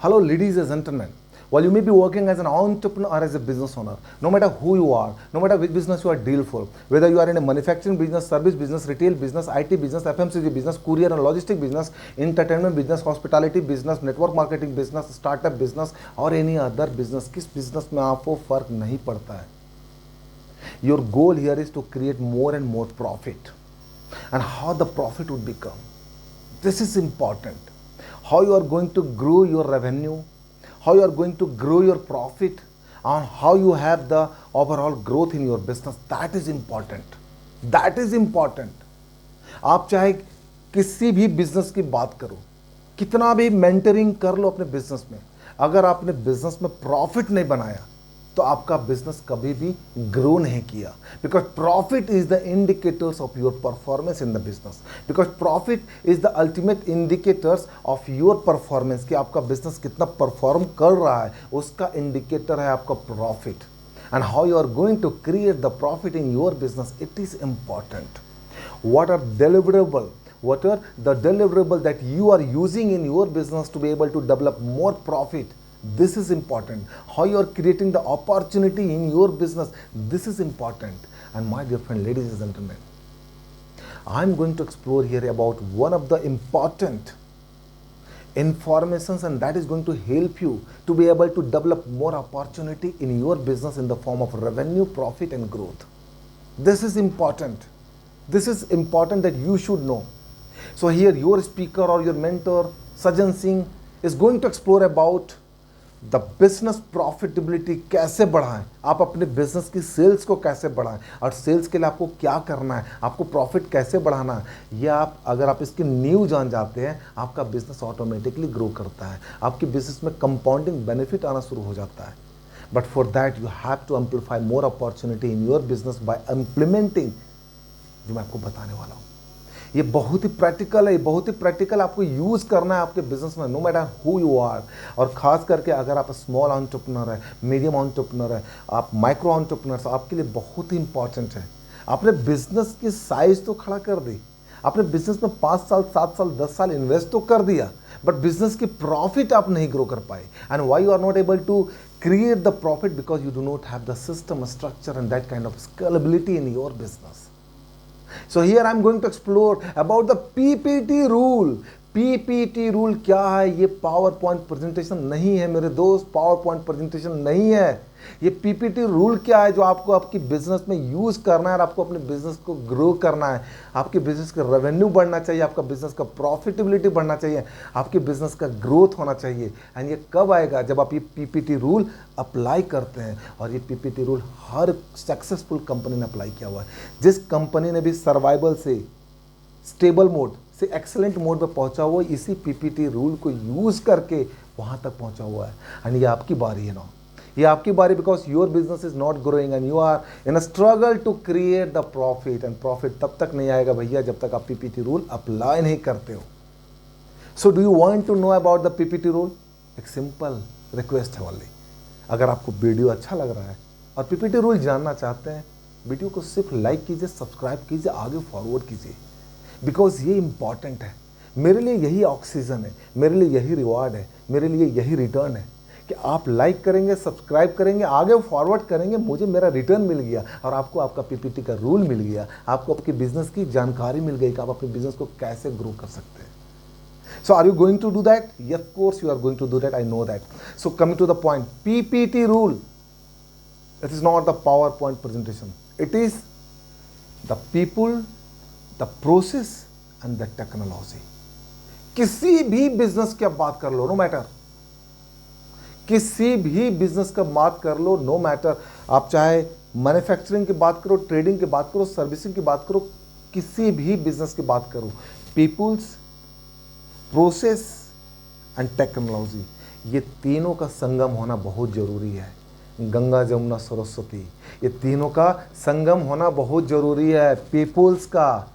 Hello, ladies and gentlemen. While you may be working as an entrepreneur or as a business owner, no matter who you are, no matter which business you are deal for, whether you are in a manufacturing business, service business, retail business, IT business, FMCG business, courier and logistic business, entertainment business, hospitality business, network marketing business, startup business और any other business, किस business में आपको फर्क नहीं पड़ता है. Your goal here is to create more and more profit, and how the profit would become. This is important. How you are going to grow your revenue, how you are going to grow your profit, and how you have the overall growth in your business. That is important. That is important. आप चाहे किसी भी business की बात करो, कितना भी mentoring कर लो अपने बिजनेस में, अगर आपने बिजनेस में प्रॉफिट नहीं बनाया तो आपका बिजनेस कभी भी ग्रो नहीं किया. Because profit is the indicators of your performance in the business. Because profit is the ultimate indicators of your performance, कि आपका बिजनेस कितना परफॉर्म कर रहा है उसका इंडिकेटर है आपका profit. And how you are going to create the profit in your business, it is important. what are the deliverable that you are using in your business to be able to develop more profit. This is important. How you are creating the opportunity in your business, this is important. And my dear friend, ladies and gentlemen, I'm going to explore here about one of the important informations, and that is going to help you to be able to develop more opportunity in your business in the form of revenue, profit and growth. This is important. This is important that you should know. So here your speaker or your mentor, Sajan Singh, is going to explore about the business profitability कैसे बढ़ाएं, आप अपने business की sales को कैसे बढ़ाएं, और sales के लिए आपको क्या करना है, आपको प्रॉफिट कैसे बढ़ाना है. ये आप अगर आप इसकी नींव जान जाते हैं, आपका बिजनेस ऑटोमेटिकली ग्रो करता है, आपकी बिजनेस में कंपाउंडिंग बेनिफिट आना शुरू हो जाता है. But for that you have to amplify more opportunity in your business by implementing, जो मैं आपको बताने वाला हूँ. ये बहुत ही प्रैक्टिकल है, ये बहुत ही प्रैक्टिकल आपको यूज़ करना है आपके बिजनेस में, no matter who you are. और ख़ास करके अगर आप स्मॉल एंटरप्रेन्योर है, मीडियम एंटरप्रेन्योर है, आप माइक्रो एंटरप्रेन्योर, आपके लिए बहुत ही इंपॉर्टेंट है. आपने बिजनेस की साइज तो खड़ा कर दी, आपने बिजनेस में 5 साल 7 साल 10 साल इन्वेस्ट तो कर दिया, बट बिजनेस की प्रॉफिट आप नहीं ग्रो कर पाए. And why you are not able to create the profit? Because you do not have the system, structure and that kind of scalability in your business. So here I am going to explore about the PPT rule. PPT rule क्या है? ये power point presentation नहीं है मेरे दोस्त, power point presentation नहीं है. ये PPT रूल क्या है जो आपको आपकी बिजनेस में यूज करना है और आपको अपने बिजनेस को ग्रो करना है. आपके बिजनेस का रेवेन्यू बढ़ना चाहिए, आपका बिजनेस का प्रॉफिटेबिलिटी बढ़ना चाहिए, आपके बिजनेस का ग्रोथ होना चाहिए. एंड ये कब आएगा? जब आप ये PPT रूल अप्लाई करते हैं. और ये PPT रूल हर सक्सेसफुल कंपनी ने अप्लाई किया हुआ है. जिस कंपनी ने भी सर्वाइवल से स्टेबल मोड से एक्सेलेंट मोड में पहुंचा हुआ, इसी PPT रूल को यूज करके वहां तक पहुंचा हुआ है. एंड ये आपकी बारी है ना, ये आपकी बारी. Because your business is not growing and you are in a struggle to create the profit. And profit तब तक नहीं आएगा भैया जब तक आप PPT रूल अप्लाई नहीं करते हो. So do you want to know about the PPT rule? एक सिंपल रिक्वेस्ट है ओनली. अगर आपको वीडियो अच्छा लग रहा है और PPT रूल जानना चाहते हैं, वीडियो को सिर्फ लाइक कीजिए, सब्सक्राइब कीजिए, आगे फॉरवर्ड कीजिए. बिकॉज ये इंपॉर्टेंट है. मेरे लिए यही ऑक्सीजन है, मेरे लिए यही रिवॉर्ड है, मेरे लिए यही रिटर्न है कि आप लाइक करेंगे, सब्सक्राइब करेंगे, आगे फॉरवर्ड करेंगे, मुझे मेरा रिटर्न मिल गया और आपको आपका PPT का रूल मिल गया, आपको आपके बिजनेस की जानकारी मिल गई कि आप अपने बिजनेस को कैसे ग्रो कर सकते हैं. So are you going to do that? Yes, of course you are going to do that. I know that. So coming to the point, PPT rule. It is not the PowerPoint presentation. It is the people, the process and the technology. किसी भी business की आप बात कर लो, no matter, किसी भी business का बात कर लो, नो मैटर, आप चाहे मैन्युफैक्चरिंग की बात करो, ट्रेडिंग की बात करो, सर्विसिंग की बात करो, किसी भी बिजनेस की बात करो, पीपुल्स, प्रोसेस एंड टेक्नोलॉजी, ये तीनों का संगम होना बहुत ज़रूरी है. गंगा जमुना सरस्वती, ये तीनों का संगम होना बहुत ज़रूरी है. पीपुल्स का,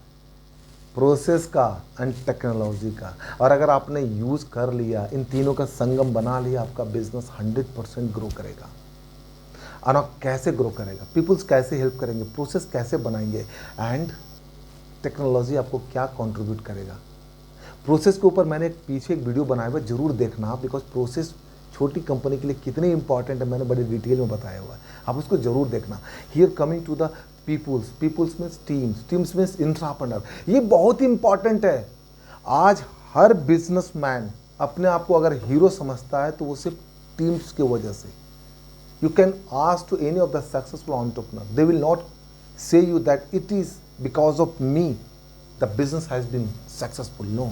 प्रोसेस का एंड टेक्नोलॉजी का. और अगर आपने यूज़ कर लिया, इन तीनों का संगम बना लिया, आपका बिजनेस 100% ग्रो करेगा. और आप कैसे ग्रो करेगा? पीपुल्स कैसे हेल्प करेंगे, प्रोसेस कैसे बनाएंगे, एंड टेक्नोलॉजी आपको क्या कंट्रीब्यूट करेगा. प्रोसेस के ऊपर मैंने पीछे एक वीडियो बनाया हुआ, जरूर देखना, बिकॉज प्रोसेस छोटी कंपनी के लिए कितनी इंपॉर्टेंट है मैंने बड़े डिटेल में बताया हुआ है, आप उसको जरूर देखना। Here coming to the peoples, peoples means teams, teams means intrapreneur, ये बहुत इंपॉर्टेंट है। आज हर बिजनेसमैन अपने आप को अगर हीरो समझता है तो वो सिर्फ टीम्स की वजह से। You can ask to any of the successful entrepreneur, they will not say you that it is because of me the business has been successful. No,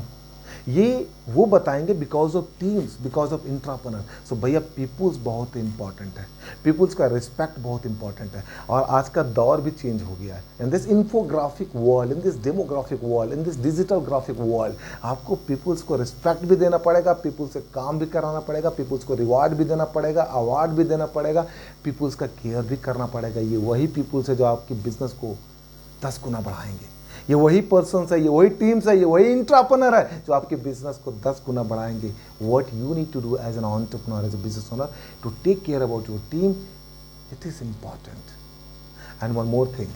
ये वो बताएंगे because of teams, because of intrapreneur. So भैया peoples बहुत important है, people's का respect बहुत important है। और आज का दौर भी चेंज हो गया है in this infographic world, in this demographic world, in this digital graphic world. आपको पीपुल्स को रिस्पेक्ट भी देना पड़ेगा, पीपुल्स से काम भी कराना पड़ेगा, पीपुल्स को रिवार्ड भी देना पड़ेगा, अवार्ड भी देना पड़ेगा, पीपुल्स का केयर भी करना पड़ेगा। ये वही पीपुल्स है जो आपकी बिजनेस को 10 गुना बढ़ाएंगे। ये वही पर्सन है, ये वही टीम्स है, ये वही इंट्राप्रेन्योर है जो आपके बिजनेस को 10 गुना बढ़ाएंगे। What you need to do as an entrepreneur, as a business owner, to take care about your team, it is important. And one more thing,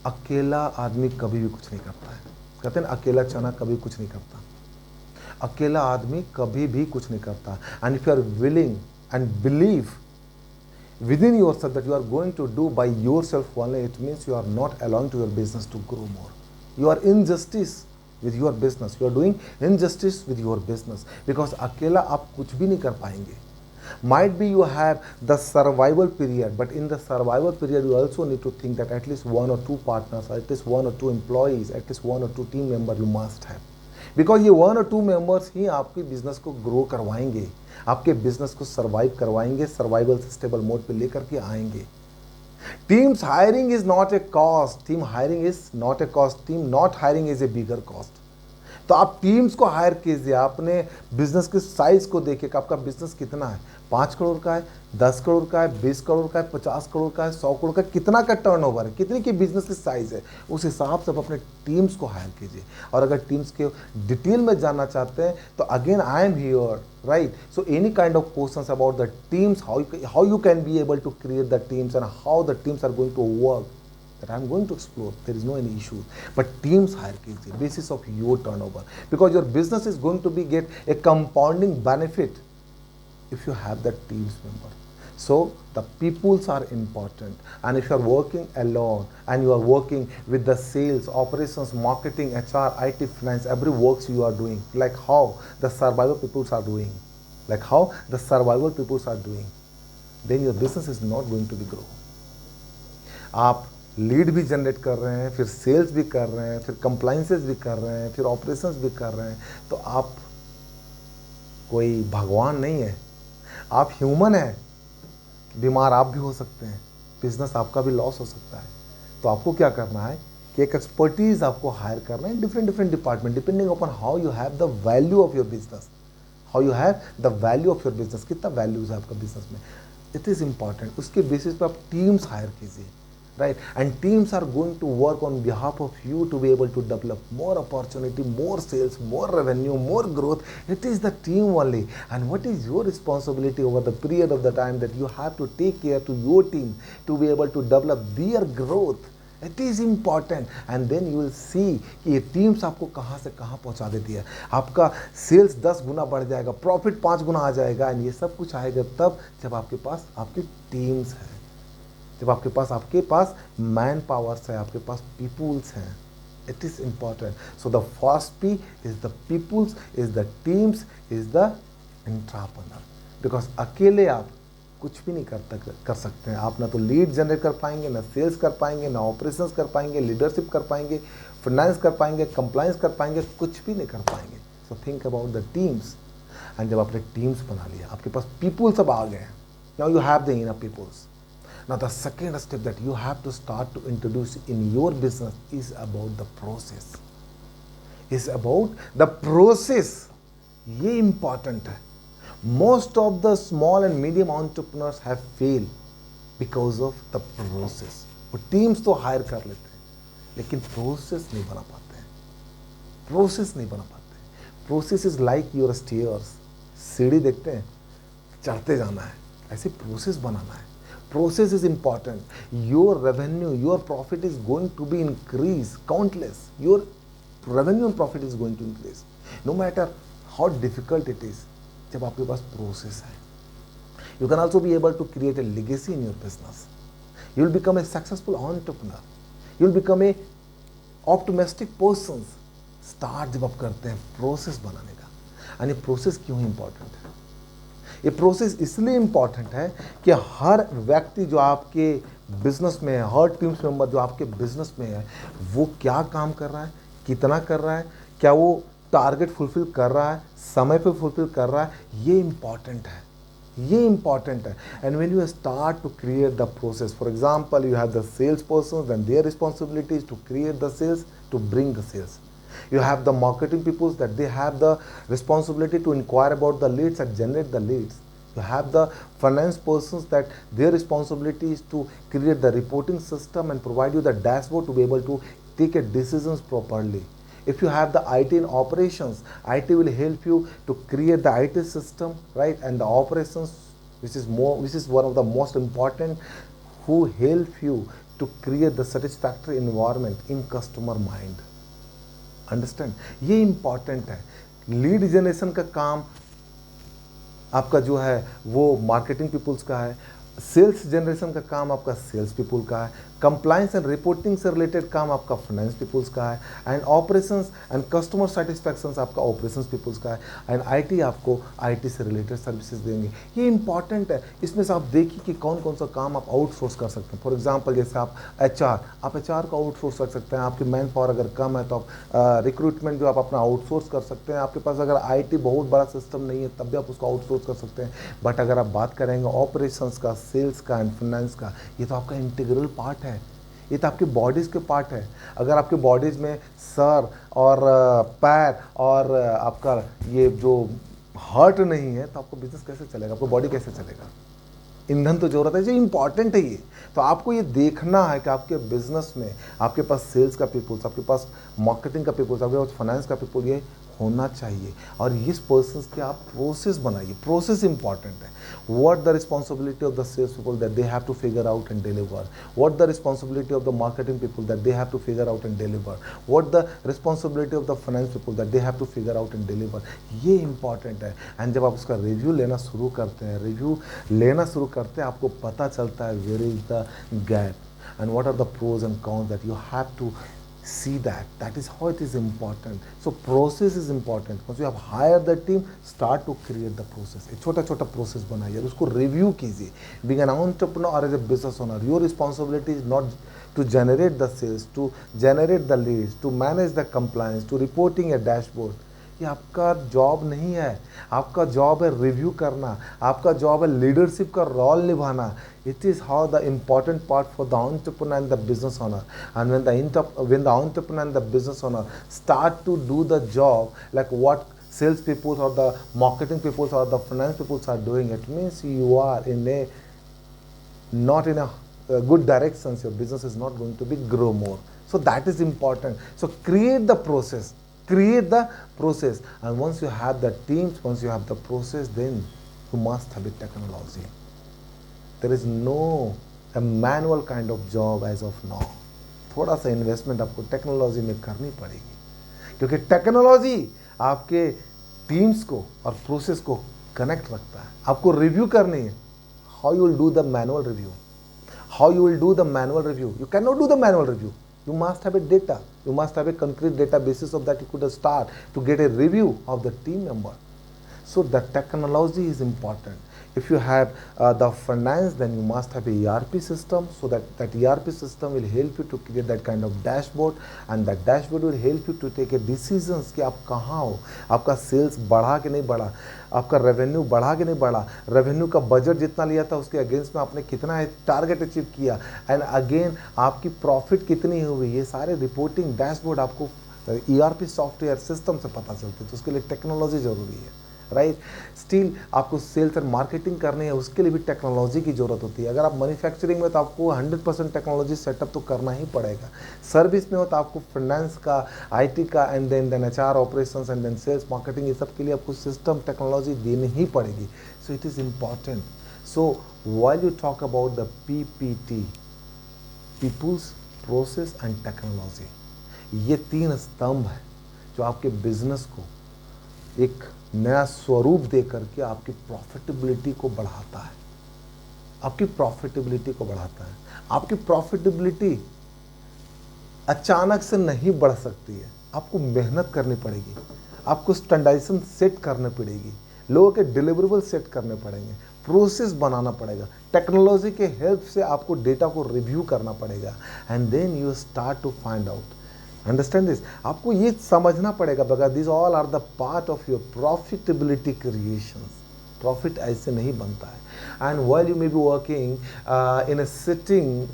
अकेला आदमी कभी भी कुछ नहीं करता है। कहते हैं ना, अकेला चना कभी कुछ नहीं करता। अकेला आदमी कभी भी कुछ नहीं करता। And if you are willing and believe within yourself that you are going to do by yourself only, it means you are not allowing to your business to grow more. You are injustice with your business, you are doing injustice with your business, because अकेला आप कुछ भी नहीं कर पाएंगे। Might be you have the survival period, but in the survival period you also need to think that at least 1 or 2 partners, at least 1 or 2 employees, at least 1 or 2 team members you must have, because ये 1 और 2 members ही आपके business को grow करवाएंगे, आपके business को survive करवाएंगे, survival से stable mode पे लेकर के आएंगे। Teams hiring is not a cost, team hiring is not a cost, team not hiring is a bigger cost. तो आप टीम्स को हायर कीजिए, आपने बिजनेस के साइज को देखिए कि आपका बिजनेस कितना है, 5 करोड़ का है, 10 करोड़ का है, 20 करोड़ का है, 50 करोड़ का है, 100 करोड़ का, कितना का टर्नओवर है, कितनी की बिजनेस की साइज है, उस हिसाब से आप अपने टीम्स को हायर कीजिए। और अगर टीम्स के डिटेल में जानना चाहते हैं तो again I am here, right. So any kind of questions about the teams, how you can be able to create the teams and how the teams are going to work, that I'm going to explore, there is no any issue, but teams hierarchy basis of your turnover, because your business is going to be get a compounding benefit if you have that teams member. So the peoples are important, and if you are working alone and you are working with the sales, operations, marketing, HR, IT, finance, every works you are doing, like how the survival peoples are doing, like how the survival peoples are doing, then your business is not going to be grow. आप lead भी generate कर रहे हैं, फिर sales भी कर रहे हैं, फिर कंप्लाइंसेस भी कर रहे हैं, फिर ऑपरेशंस भी कर रहे हैं, तो आप कोई भगवान नहीं है, आप ह्यूमन हैं, बीमार आप भी हो सकते हैं, बिजनेस आपका भी लॉस हो सकता है। तो आपको क्या करना है कि एक एक्सपर्टीज आपको हायर करना है, different department, depending upon how you have the value of your business, how you have the value of your business, कितना वैल्यूज है आपका बिजनेस में, इट इज़ इंपॉर्टेंट। उसके बेसिस पे आप टीम्स हायर कीजिए, right? And teams are going to work on behalf of you to be able to develop more opportunity, more sales, more revenue, more growth. It is the team only. And what is your responsibility over the period of the time that you have to take care to your team to be able to develop their growth? It is important. And then you will see कि ये teams आपको कहाँ से कहाँ पहुँचा देती है। आपका सेल्स 10 गुना बढ़ जाएगा, प्रॉफिट 5 गुना आ जाएगा, एंड ये सब कुछ आएगा तब जब आपके पास आपकी टीम्स है, जब आपके पास मैन पावर्स है, आपके पास पीपुल्स हैं। It is important. So the first P is the peoples, is the teams, is the entrepreneur. Because अकेले आप कुछ भी नहीं कर सकते हैं। आप ना तो लीड जनरेट कर पाएंगे, ना सेल्स कर पाएंगे, ना ऑपरेशंस कर पाएंगे, लीडरशिप कर पाएंगे, फाइनेंस कर पाएंगे, कंप्लायंस कर पाएंगे, कुछ भी नहीं कर पाएंगे। So think about the teams. And जब आपने टीम्स बना लिया, आपके पास पीपुल सब आ गए, now you have the enough peoples. Now the second step that you have to start to introduce in your business is about the process. Is about the process. ये important है। Most of the small and medium entrepreneurs have failed because of the process. वो teams तो hire कर लेते हैं, लेकिन process नहीं बना पाते हैं। Process नहीं बना पाते हैं। Process is like your stairs. सीढ़ी देखते हैं, चढ़ते जाना है, ऐसे process बनाना है। Process is important. Your revenue, your profit is going to be increased, countless. Your revenue and profit is going to increase. No matter how difficult it is, जब आपके पास प्रोसेस है, you can also be able to create a legacy in your business. You will become a successful entrepreneur. You will become a optimistic person. Start जब आप करते हैं process बनाने का, यानी प्रोसेस क्यों इंपॉर्टेंट है? ये प्रोसेस इसलिए इंपॉर्टेंट है कि हर व्यक्ति जो आपके बिजनेस में है, हर टीम्स मेंबर जो आपके बिजनेस में है, वो क्या काम कर रहा है, कितना कर रहा है, क्या वो टारगेट फुलफिल कर रहा है, समय पे फुलफिल कर रहा है, ये इंपॉर्टेंट है, ये इंपॉर्टेंट है. And when you start to create the process, for example you have the sales person and their responsibility is to create the sales, to bring the sales. You have the marketing people that they have the responsibility to inquire about the leads and generate the leads. You have the finance persons that their responsibility is to create the reporting system and provide you the dashboard to be able to take a decisions properly. If you have the IT in operations, IT will help you to create the IT system, right? And the operations, which is one of the most important, who help you to create the satisfactory environment in customer mind. Understand, ये important है. Lead generation का काम आपका जो है वो marketing people's का है, सेल्स जनरेशन का काम आपका सेल्स पीपुल का है, कंप्लायंस एंड रिपोर्टिंग से रिलेटेड काम आपका फाइनेंस पीपुल्स का है, एंड ऑपरेशंस एंड कस्टमर सेटिस्फैक्शंस आपका ऑपरेशंस पीपुल्स का है, एंड आईटी आपको आईटी से रिलेटेड सर्विसेज देंगे. ये इंपॉर्टेंट है. इसमें से आप देखिए कि कौन कौन सा काम आप आउटसोर्स कर सकते हैं. फॉर एग्जांपल जैसे आप एचआर को आउटसोर्स कर सकते हैं. आपकी मैन पावर अगर कम है तो आप रिक्रूटमेंट जो आप अपना आउटसोर्स कर सकते हैं. आपके पास अगर आईटी बहुत बड़ा सिस्टम नहीं है तब भी आप उसको आउटसोर्स कर सकते हैं. बट अगर आप बात करेंगे ऑपरेशंस का, सेल्स का एंड फाइनेंस का, ये तो आपका इंटीग्रल पार्ट है, ये तो आपकी बॉडीज़ के पार्ट है. अगर आपके बॉडीज़ में सर और पैर और आपका ये जो हार्ट नहीं है तो आपको बिजनेस कैसे चलेगा, आपको बॉडी कैसे चलेगा? ईंधन तो जरूरत है, जो इंपॉर्टेंट है ये. तो आपको ये देखना है कि आपके बिजनेस में आपके पास सेल्स का पीपुल्स, आपके पास मार्केटिंग का पीपुल्स, आपके पास फाइनेंस का पीपुल ये होना चाहिए. और इस पर्सन के आप प्रोसेस बनाइए. प्रोसेस इंपॉर्टेंट है. what the responsibility of the sales people that they have to figure out and deliver, what the responsibility of the marketing people that they have to figure out and deliver, what the responsibility of the finance people that they have to figure out and deliver. ये important है. And जब आप उसका review लेना शुरू करते हैं, आपको पता चलता है where is the gap and what are the pros and cons that you have to see. That is how it is important. So process is important. Once you have hired the team, start to create the process. एक छोटा छोटा process बनाइए और उसको review कीजिए. Being an entrepreneur or as a business owner, your responsibility is not to generate the sales, to generate the leads, to manage the compliance, to reporting a dashboard. ये आपका job नहीं है. आपका job है review करना, आपका job है leadership का रोल निभाना. It is how the important part for the entrepreneur and the business owner. And when the entrepreneur and the business owner start to do the job like what sales people or the marketing people or the finance people are doing, it means you are not in a good direction. Your business is not going to be grow more. So that is important. So create the process. And once you have the teams, once you have the process, then you must have a technology. There is no a manual kind of job as of now. थोड़ा सा investment आपको technology में करनी पड़ेगी, क्योंकि technology आपके teams को और प्रोसेस को कनेक्ट रखता है. आपको रिव्यू करनी है. How you will do the manual review? You cannot do the manual review. You must have a data. You must have a concrete data basis of that you could start to get a review of the team member. So the technology is important. If you have the finance, then you must have a ERP system, so that ERP system will help you to create that kind of dashboard, and that dashboard will help you to take a decisions कि आप कहाँ हो, आपका sales बढ़ा कि नहीं बढ़ा, आपका रेवेन्यू बढ़ा कि नहीं बढ़ा, रेवेन्यू का बजट जितना लिया था उसके अगेंस्ट में आपने कितना टारगेट अचीव किया, एंड अगेन आपकी प्रॉफिट कितनी हुई. ये सारे रिपोर्टिंग डैशबोर्ड आपको ERP सॉफ्टवेयर सिस्टम से पता चलती है. तो उसके लिए टेक्नोलॉजी ज़रूरी है, राइट. स्टिल आपको सेल्स एंड मार्केटिंग करनी है, उसके लिए भी टेक्नोलॉजी की ज़रूरत होती है. अगर आप मैन्युफैक्चरिंग में तो आपको 100% टेक्नोलॉजी सेटअप तो करना ही पड़ेगा. सर्विस में हो तो आपको फाइनेंस का, आईटी का, and then HR operations and then sales marketing, ये सब के लिए आपको सिस्टम टेक्नोलॉजी देनी ही पड़ेगी. So it is important. So while you talk about the PPT, peoples, process and technology, ये 3 स्तंभ है जो आपके बिजनेस को एक नया स्वरूप दे करके आपकी प्रॉफिटेबिलिटी को बढ़ाता है, आपकी प्रॉफिटेबिलिटी को बढ़ाता है। आपकी प्रॉफिटेबिलिटी अचानक से नहीं बढ़ सकती है, आपको मेहनत करनी पड़ेगी, आपको स्टैंडर्डाइजेशन सेट करनी पड़ेगी, लोगों के डिलीवरेबल सेट करने पड़ेंगे, प्रोसेस बनाना पड़ेगा, टेक्नोलॉजी के हेल्प से आपको डेटा को रिव्यू करना पड़ेगा, and then you start to find out. Understand this, आपको ये समझना पड़ेगा because this all are the part of your profitability creation. Profit ऐसे नहीं बनता है। And while you may be working in a sitting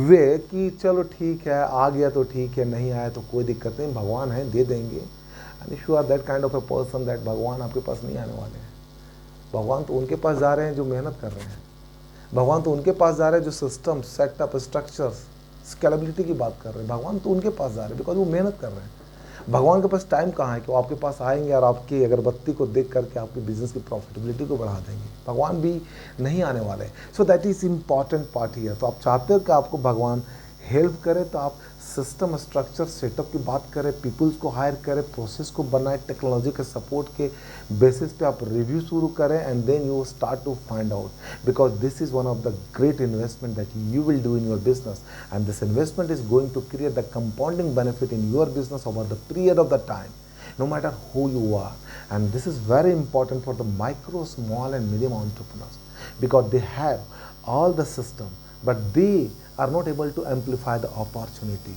way कि चलो ठीक है, आ गया तो ठीक है, नहीं आया तो कोई दिक्कत नहीं, भगवान है दे देंगे। And if you are that kind of a person that भगवान आपके पास नहीं आने वाले हैं। भगवान तो उनके पास जा रहे हैं जो मेहनत कर रहे हैं। भगवान तो उनके पास जा रहे हैं जो सिस्टम सेटअप स्ट्रक्चर्स स्केलेबिलिटी की बात कर रहे हैं। भगवान तो उनके पास जा रहे हैं बिकॉज वो मेहनत कर रहे हैं। भगवान के पास टाइम कहाँ है कि वो आपके पास आएंगे और आपकी अगरबत्ती को देख करके आपकी बिजनेस की प्रॉफिटेबिलिटी को बढ़ा देंगे। भगवान भी नहीं आने वाले। So that is important part here. तो आप चाहते हो कि आपको भगवान हेल्प करे तो आप सिस्टम स्ट्रक्चर सेटअप की बात करें, पीपल्स को हायर करें, प्रोसेस को बनाए, टेक्नोलॉजी के सपोर्ट के बेसिस पे आप रिव्यू शुरू करें, and then you start to find out because this is one of the great investment that you will do in your business, and this investment is going to create the compounding benefit in your business over the period of the time, no matter who you are. And this is very important for the micro, small and medium entrepreneurs because they have all the system but they are not able to amplify the opportunity.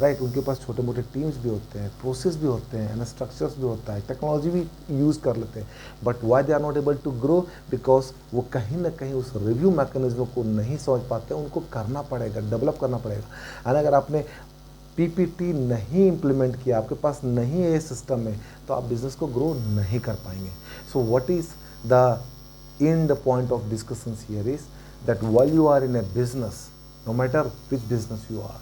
Right, उनके पास छोटे मोटे teams भी होते हैं, process भी होते हैं, and structures भी होता है, टेक्नोलॉजी भी यूज़ कर लेते हैं, but why they are not able to grow because वो कहीं ना कहीं उस रिव्यू मैकेनिज्म को नहीं समझ पाते। उनको करना पड़ेगा, डेवलप करना पड़ेगा। एंड अगर आपने पीपीटी नहीं इम्प्लीमेंट किया, आपके पास नहीं है ये सिस्टम में, तो आप बिजनेस को ग्रो नहीं कर पाएंगे। So what is the in the point of discussion here is that while you are in a business, no matter which business you are,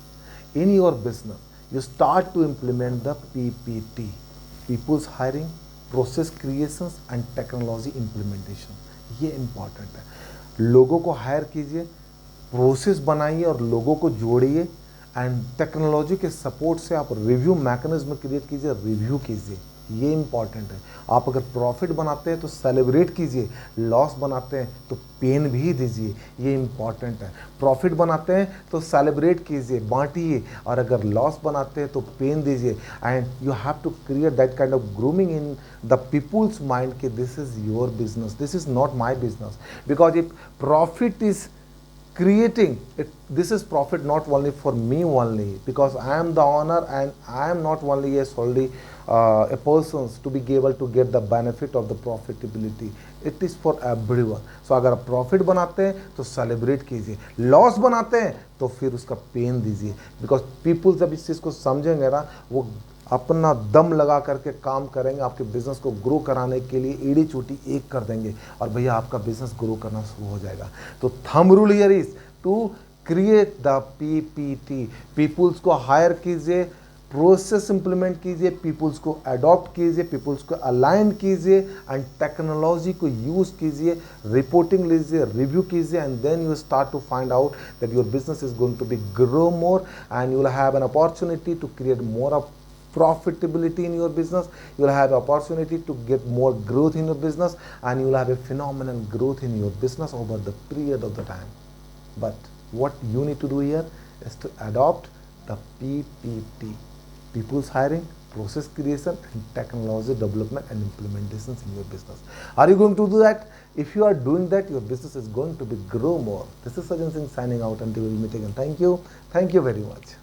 in your business you start to implement the PPT, people's hiring, process creations and technology implementation। ये important है। लोगों को hire कीजिए, process बनाइए और लोगों को जोड़िए, एंड टेक्नोलॉजी के सपोर्ट से आप रिव्यू मैकेनिज्म क्रिएट कीजिए, रिव्यू कीजिए। ये इंपॉर्टेंट है। आप अगर प्रॉफिट बनाते हैं तो सेलिब्रेट कीजिए, लॉस बनाते हैं तो पेन भी दीजिए, ये इंपॉर्टेंट है। प्रॉफिट बनाते हैं तो सेलिब्रेट कीजिए, बांटिए, और अगर लॉस बनाते हैं तो पेन दीजिए। And you have to create that kind of grooming in the peoples mind कि this is your business, this is not my business, because if profit is creating it, this is profit not only for me only because I am the owner and I am not only a solely a person to be able to get the benefit of the profitability, it is for everyone। so अगर आप profit बनाते हैं तो celebrate कीजिए, loss बनाते हैं तो फिर उसका पेन दीजिए, बिकॉज पीपल जब इस चीज़ को समझेंगे ना, वो अपना दम लगा करके काम करेंगे, आपके बिजनेस को ग्रो कराने के लिए एड़ी चोटी एक कर देंगे, और भैया आपका बिजनेस ग्रो करना शुरू हो जाएगा। तो thumb rule here is to create the PPT, peoples को हायर कीजिए, प्रोसेस इंप्लीमेंट कीजिए, पीपुल्स को अडॉप्ट कीजिए, पीपुल्स को अलाइन कीजिए, एंड टेक्नोलॉजी को यूज कीजिए, रिपोर्टिंग लीजिए, रिव्यू कीजिए, and then you start to find out that your business is going to be grow more, and you will have an opportunity to create more of profitability in your business. You will have opportunity to get more growth in your business, and you will have a phenomenal growth in your business over the period of the time. But what you need to do here is to adopt the PPT, people's hiring, process creation and technology development and implementations in your business. Are you going to do that? If you are doing that, your business is going to be grow more. This is Sajjan Singh signing out until we meet again. Thank you very much.